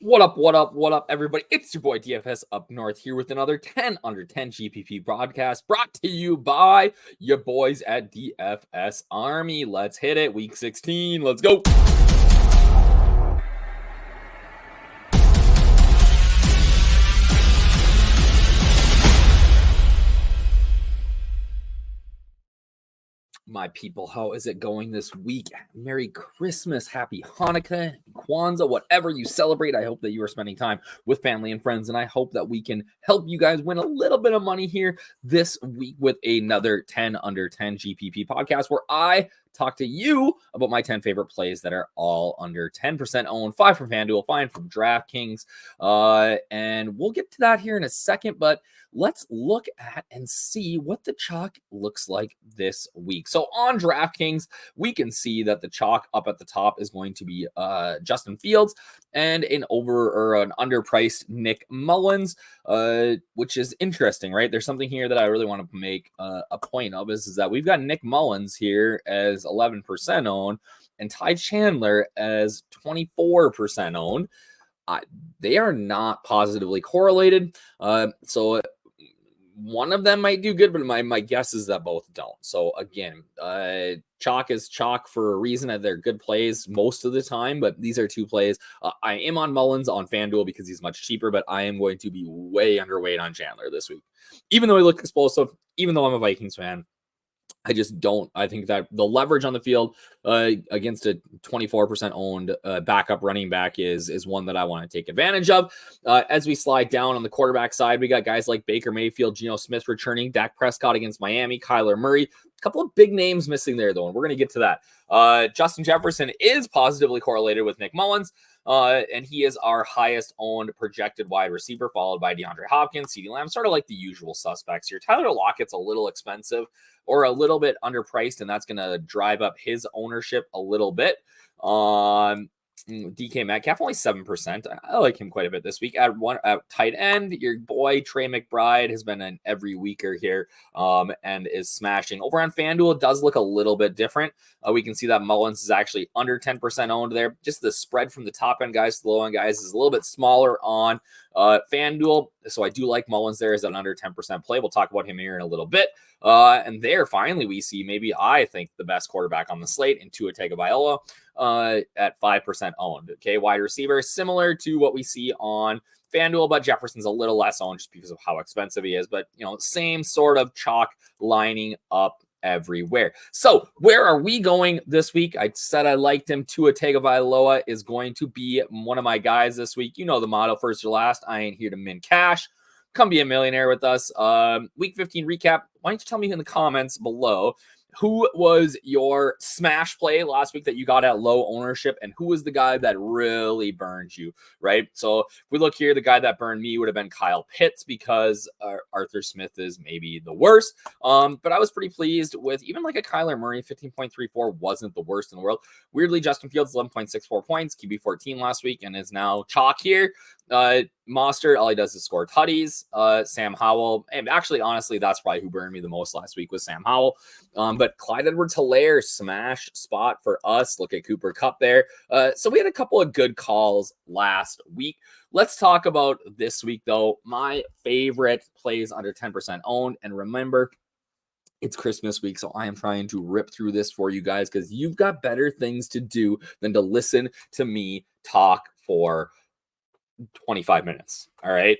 What up, what up, what up, everybody? It's your boy DFSUpNorth here with another 10 under 10 GPP broadcast brought to you by your boys at DFS Army. Let's hit it. Week 16. Let's go. My people, how is it going this week? Merry Christmas, Happy Hanukkah, Kwanzaa, whatever you celebrate. I hope that you are spending time with family and friends, and I hope that we can help you guys win a little bit of money here this week with another 10 under 10 GPP podcast where I talk to you about my 10 favorite plays that are all under 10% owned, 5 from Fanduel, 5 from Draftkings, and we'll get to that here in a second, but let's look at and see what the chalk looks like this week. So on Draftkings, we can see that the chalk up at the top is going to be Justin Fields and an underpriced Nick Mullins, which is interesting, right? There's something here that I really want to make a point of is that we've got Nick Mullins here as 11% owned and Ty Chandler as 24% owned. They are not positively correlated. So one of them might do good, but my guess is that both don't. So again, chalk is chalk for a reason that they're good plays most of the time, but these are two plays. I am on Mullins on FanDuel because he's much cheaper, but I am going to be way underweight on Chandler this week. Even though he looked explosive, even though I'm a Vikings fan, I just don't. I think that the leverage on the field against a 24% owned backup running back is one that I want to take advantage of. As we slide down on the quarterback side, we got guys like Baker Mayfield, Geno Smith returning, Dak Prescott against Miami, Kyler Murray. A couple of big names missing there, though, and we're going to get to that. Justin Jefferson is positively correlated with Nick Mullins, and he is our highest owned projected wide receiver, followed by DeAndre Hopkins, CeeDee Lamb, sort of like the usual suspects here. Tyler Lockett's a little expensive or a little bit underpriced, and that's going to drive up his ownership a little bit. DK Metcalf, only 7%. I like him quite a bit this week. At tight end, your boy Trey McBride has been an every weeker here and is smashing. Over on FanDuel, it does look a little bit different. We can see that Mullins is actually under 10% owned there. Just the spread from the top end guys to the low end guys is a little bit smaller on FanDuel. So I do like Mullins there as an under 10% play. We'll talk about him here in a little bit. And there, finally, we see maybe I think the best quarterback on the slate in Tua Tagovailoa at 5% owned. Okay, wide receiver, similar to what we see on FanDuel, but Jefferson's a little less owned just because of how expensive he is. But, same sort of chalk lining up everywhere. So where are we going this week? I said I liked him. Tua Tagovailoa is going to be one of my guys this week. You know the motto, first or last. I ain't here to min cash. Come be a millionaire with us. Week 15 recap. Why don't you tell me in the comments below who was your smash play last week that you got at low ownership, and who was the guy that really burned you, right? So if we look here, the guy that burned me would have been Kyle Pitts because Arthur Smith is maybe the worst. But I was pretty pleased with even like a Kyler Murray, 15.34 wasn't the worst in the world. Weirdly, Justin Fields, 11.64 points, QB 14 last week, and is now chalk here. Mostert, all he does is score tutties. Sam Howell, and actually, honestly, that's probably who burned me the most last week was Sam Howell. But Clyde Edwards-Helaire, smash spot for us. Look at Cooper Kupp there. So we had a couple of good calls last week. Let's talk about this week, though. My favorite plays under 10% owned. And remember, it's Christmas week, so I am trying to rip through this for you guys because you've got better things to do than to listen to me talk for 25 minutes. All right.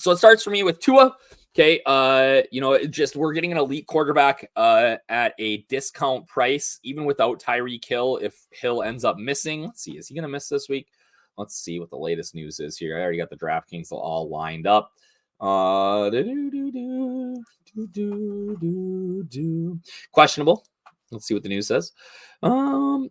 So it starts for me with Tua. Okay. We're getting an elite quarterback at a discount price, even without Tyreek Hill. If Hill ends up missing, let's see, is he going to miss this week? Let's see what the latest news is here. I already got the DraftKings all lined up. Questionable. Let's see what the news says.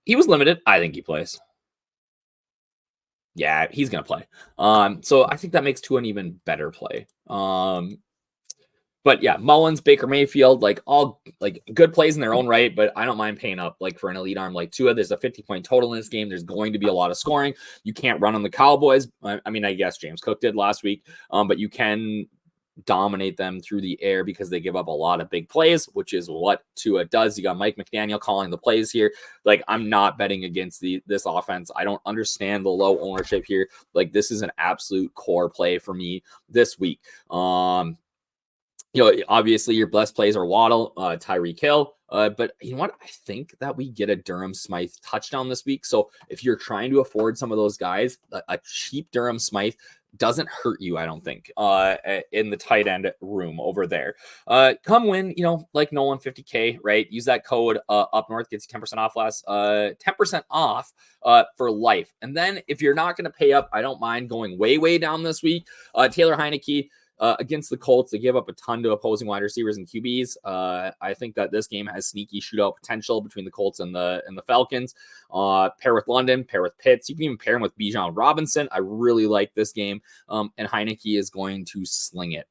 He was limited. I think he plays. Yeah, he's going to play. So I think that makes Tua an even better play. But yeah, Mullins, Baker Mayfield, all good plays in their own right, but I don't mind paying up for an elite arm like Tua. There's a 50-point total in this game. There's going to be a lot of scoring. You can't run on the Cowboys. I mean, I guess James Cook did last week, but you can dominate them through the air because they give up a lot of big plays, which is what Tua does. You got Mike McDaniel calling the plays here. Like, I'm not betting against this offense. I don't understand the low ownership here. Like, this is an absolute core play for me this week. Obviously your best plays are Waddle, Tyreek Hill. But you know what? I think that we get a Durham Smythe touchdown this week. So if you're trying to afford some of those guys, a cheap Durham Smythe doesn't hurt you, I don't think, in the tight end room over there. Come win, like Nolan 50K, right? Use that code up north, gets you 10% off 10% off for life. And then if you're not going to pay up, I don't mind going way down this week. Taylor Heineke. Against the Colts, they give up a ton to opposing wide receivers and QBs. I think that this game has sneaky shootout potential between the Colts and the Falcons. Pair with London, pair with Pitts. You can even pair him with Bijan Robinson. I really like this game. And Heineke is going to sling it.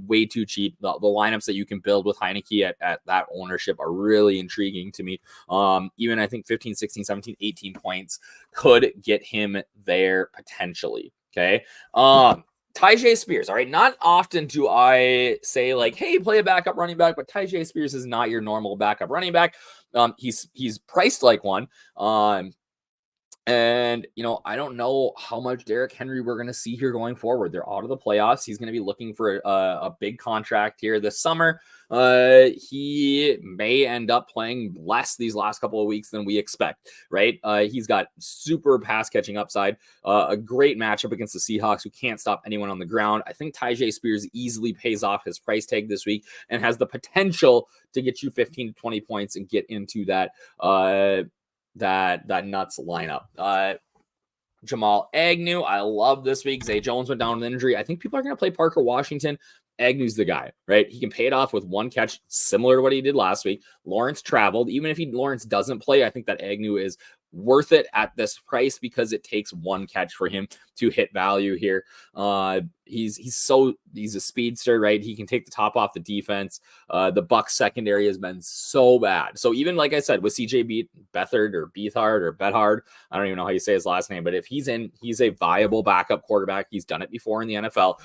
Way too cheap. The lineups that you can build with Heineke at that ownership are really intriguing to me. Even I think 15, 16, 17, 18 points could get him there potentially. Okay. Tyjae Spears, all right. Not often do I say like, hey, play a backup running back, but Tyjae Spears is not your normal backup running back. He's priced like one. And, I don't know how much Derrick Henry we're going to see here going forward. They're out of the playoffs. He's going to be looking for a big contract here this summer. He may end up playing less these last couple of weeks than we expect, right? He's got super pass catching upside, a great matchup against the Seahawks who can't stop anyone on the ground. I think Tyjae Spears easily pays off his price tag this week and has the potential to get you 15 to 20 points and get into that nuts lineup. Jamal Agnew, I love this week. Zay Jones went down with an injury. I think people are going to play Parker Washington. Agnew's the guy, right? He can pay it off with one catch, similar to what he did last week. Lawrence traveled. Even if Lawrence doesn't play, I think that Agnew is worth it at this price because it takes one catch for him to hit value here. He's a speedster, right? He can take the top off the defense. The Bucs secondary has been so bad. So even like I said, with CJ Beathard or Beathard or Bethard, I don't even know how you say his last name, but if he's in, he's a viable backup quarterback. He's done it before in the NFL,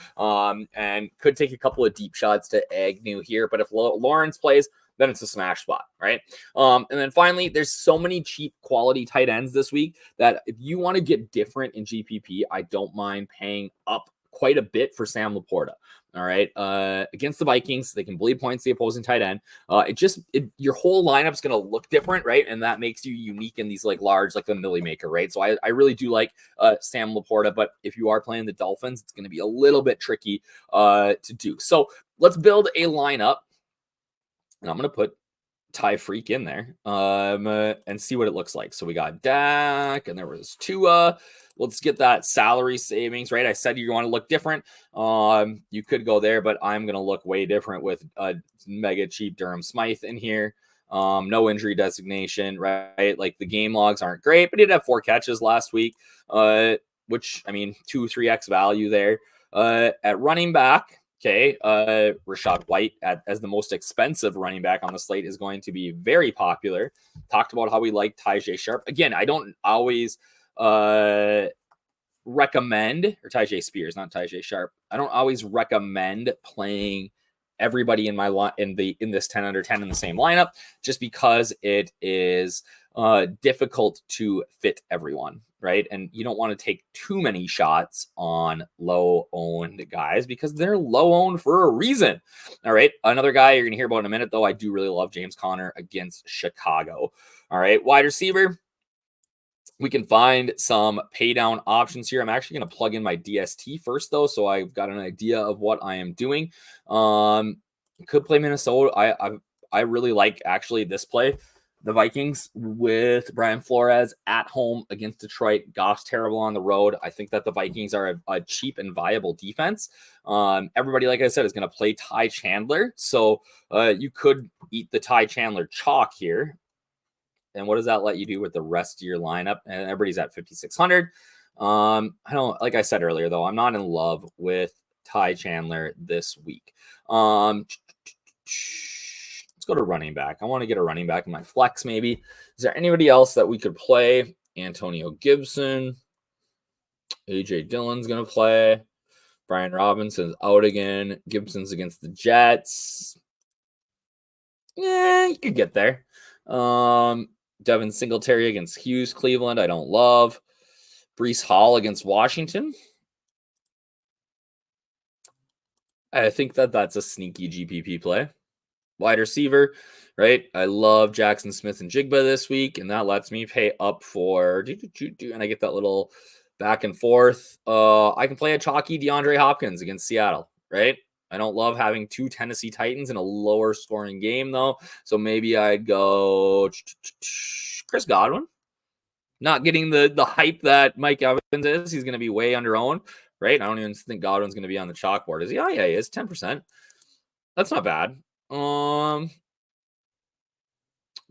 and could take a couple of deep shots to Agnew here. But if Lawrence plays, then it's a smash spot, right? And then finally, there's so many cheap quality tight ends this week that if you want to get different in GPP, I don't mind paying up quite a bit for Sam Laporta. All right. Against the Vikings, they can bleed points the opposing tight end. Your whole lineup's going to look different, right? And that makes you unique in these like large, like the Millie Maker, right? So I really do like Sam Laporta, but if you are playing the Dolphins, it's going to be a little bit tricky to do. So let's build a lineup. And I'm going to put Ty Freak in there and see what it looks like. So we got Dak and there was Tua. Let's get that salary savings, right? I said you want to look different. You could go there, but I'm going to look way different with a mega cheap Durham Smythe in here. No injury designation, right? Like the game logs aren't great, but he did have 4 catches last week, which, 2-3x value there. At running back, okay, Rachaad White as the most expensive running back on the slate is going to be very popular. Talked about how we like Tyjae Sharp. Again, I don't always recommend, or Tyjae Spears, not Tyjae Sharp. I don't always recommend playing everybody in my in this 10 under 10 in the same lineup, just because it is difficult to fit everyone, right? And you don't want to take too many shots on low owned guys because they're low owned for a reason. All right. Another guy you're going to hear about in a minute, though. I do really love James Conner against Chicago. All right. Wide receiver. We can find some pay down options here. I'm actually going to plug in my DST first, though, so I've got an idea of what I am doing. Could play Minnesota. I really like actually this play. The Vikings with Brian Flores at home against Detroit. Goff's terrible on the road. I think that the Vikings are a cheap and viable defense. Everybody, like I said, is going to play Ty Chandler. So you could eat the Ty Chandler chalk here. And what does that let you do with the rest of your lineup? And everybody's at 5,600. Like I said earlier, though, I'm not in love with Ty Chandler this week. Let's go to running back. I want to get a running back in my flex, maybe. Is there anybody else that we could play? Antonio Gibson. AJ Dillon's going to play. Brian Robinson's out again. Gibson's against the Jets. Yeah, you could get there. Devin Singletary against Hughes, Cleveland. I don't love. Breece Hall against Washington. I think that's a sneaky GPP play. Wide receiver, right? I love Jackson Smith and Jigba this week, and that lets me pay up for and I get that little back and forth. I can play a chalky DeAndre Hopkins against Seattle, right? I don't love having 2 Tennessee Titans in a lower scoring game, though. So maybe I'd go Chris Godwin. Not getting the hype that Mike Evans is. He's going to be way underowned, right? I don't even think Godwin's going to be on the chalkboard. Is he? Oh, yeah, he is. 10%. That's not bad.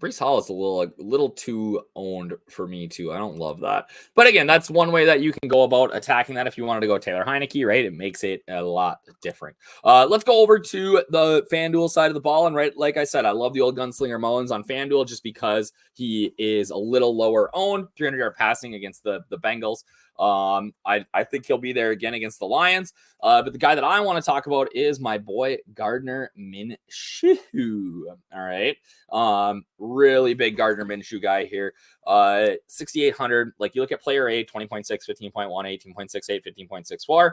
Breece Hall is a little too owned for me too. I don't love that. But again, that's one way that you can go about attacking that if you wanted to go Taylor Heineke, right? It makes it a lot different. Let's go over to the FanDuel side of the ball. And right, like I said, I love the old gunslinger Mullins on FanDuel just because he is a little lower owned, 300-yard passing against the Bengals. I think he'll be there again against the Lions. But the guy that I want to talk about is my boy Gardner Minshew. All right. Really big Gardner Minshew guy here. 6,800. Like you look at player A, 20.6, 15.1, 18.68, 15.64.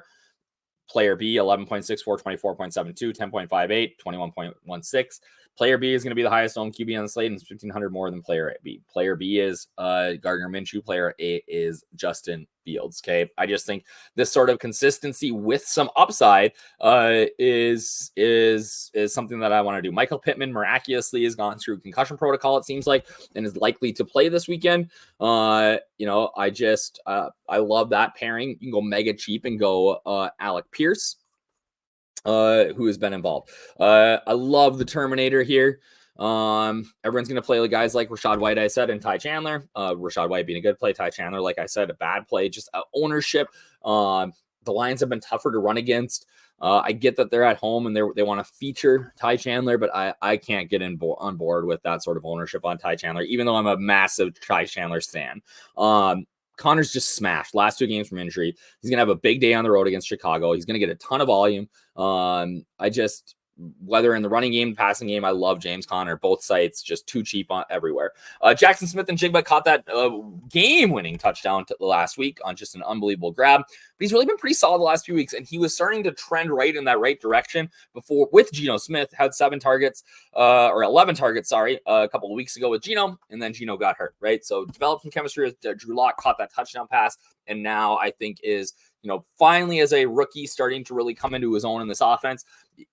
Player B, 11.64, 24.72, 10.58, 21.16. Player B is going to be the highest owned QB on the slate, and it's 1,500 more than player B. Player B is Gardner Minshew. Player A is Justin Fields. Okay, I just think this sort of consistency with some upside is something that I want to do. Michael Pittman miraculously has gone through concussion protocol, it seems like, and is likely to play this weekend. I love that pairing. You can go mega cheap and go Alec Pierce, who has been involved. I love the Terminator here. Everyone's going to play guys like Rachaad White, I said, and Ty Chandler. Rachaad White being a good play. Ty Chandler, like I said, a bad play, just ownership. The Lions have been tougher to run against. I get that they're at home and they want to feature Ty Chandler, but I can't get on board with that sort of ownership on Ty Chandler, even though I'm a massive Ty Chandler stan. Connor's just smashed last 2 games from injury. He's going to have a big day on the road against Chicago. He's going to get a ton of volume. Whether in the running game, passing game, I love James Conner. Both sites just too cheap on everywhere. Jackson Smith and Jigba caught that game-winning touchdown last week on just an unbelievable grab. But he's really been pretty solid the last few weeks, and he was starting to trend right in that right direction before with Geno Smith. Had 7 targets, or 11 targets, a couple of weeks ago with Geno, and then Geno got hurt, right? So developed some chemistry with Drew Lock, caught that touchdown pass, and now I think is finally as a rookie starting to really come into his own in this offense.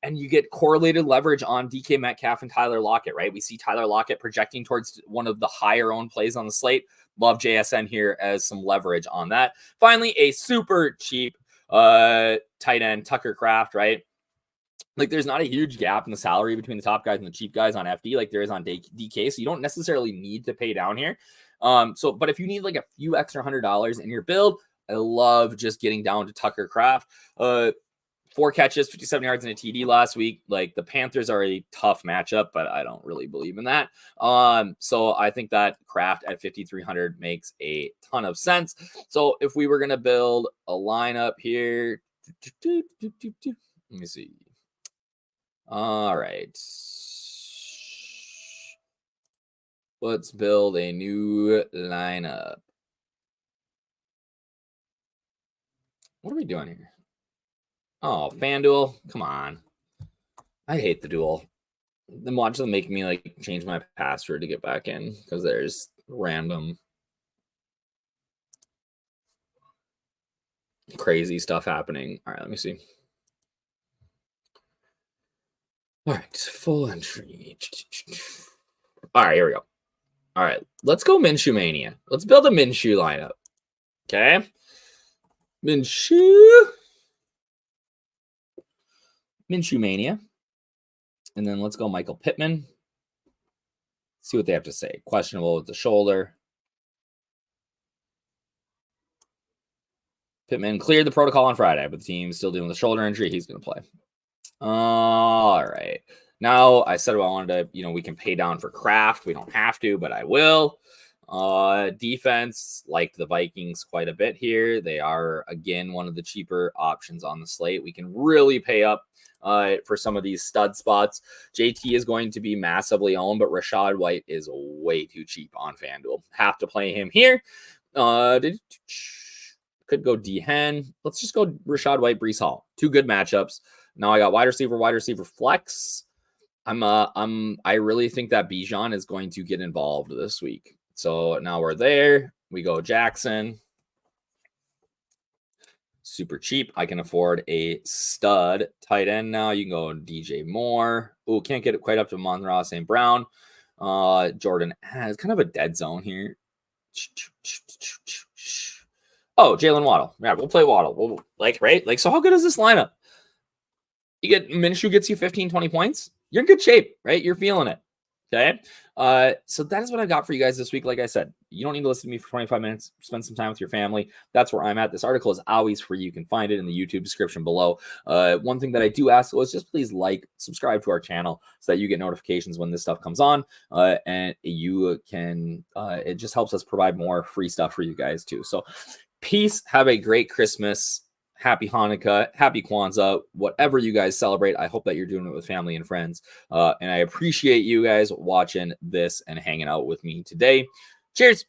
And you get correlated leverage on DK Metcalf and Tyler Lockett, right? We see Tyler Lockett projecting towards one of the higher owned plays on the slate. Love JSN here as some leverage on that. Finally, a super cheap tight end, Tucker Kraft, right? Like there's not a huge gap in the salary between the top guys and the cheap guys on FD like there is on DK. So you don't necessarily need to pay down here. But if you need like a few extra $100 in your build, I love just getting down to Tucker Kraft. 4 catches, 57 yards in a TD last week. Like the Panthers are a tough matchup, but I don't really believe in that. So I think that Kraft at 5,300 makes a ton of sense. So if we were going to build a lineup here, let me see. All right. Let's build a new lineup. What are we doing here? Oh, FanDuel. Come on. I hate the duel. Then watch them make me change my password to get back in because there's random crazy stuff happening. All right, let me see. All right, full entry. All right, here we go. All right, let's go Minshew Mania. Let's build a Minshew lineup. Okay. Minshew Mania. And then let's go Michael Pittman. See what they have to say. Questionable with the shoulder. Pittman cleared the protocol on Friday, but the team's still dealing with the shoulder injury. He's going to play. All right. Now, I said I wanted to, we can pay down for Kraft. We don't have to, but I will. Defense, like the Vikings quite a bit here. They are, again, one of the cheaper options on the slate. We can really pay up for some of these stud spots. JT is going to be massively owned, but Rachaad White is way too cheap on FanDuel. Have to play him here. Could go D-Hen. Let's just go Rachaad White, Breece Hall. Two good matchups. Now I got wide receiver flex. I really think that Bijan is going to get involved this week. So now we're there. We go Jackson. Super cheap. I can afford a stud tight end now. You can go DJ Moore. Oh, can't get it quite up to Monroe St. Brown. Jordan has kind of a dead zone here. Oh, Jalen Waddle. Yeah, we'll play Waddle. Right? So how good is this lineup? You get Minshew gets you 15, 20 points. You're in good shape, right? You're feeling it. Okay. So that is what I got for you guys this week. Like I said, you don't need to listen to me for 25 minutes. Spend some time with your family. That's where I'm at. This article is always free. You can find it in the YouTube description below. One thing that I do ask is just please subscribe to our channel so that you get notifications when this stuff comes on. And you can, it just helps us provide more free stuff for you guys too. So peace. Have a great Christmas. Happy Hanukkah, happy Kwanzaa, whatever you guys celebrate. I hope that you're doing it with family and friends. And I appreciate you guys watching this and hanging out with me today. Cheers.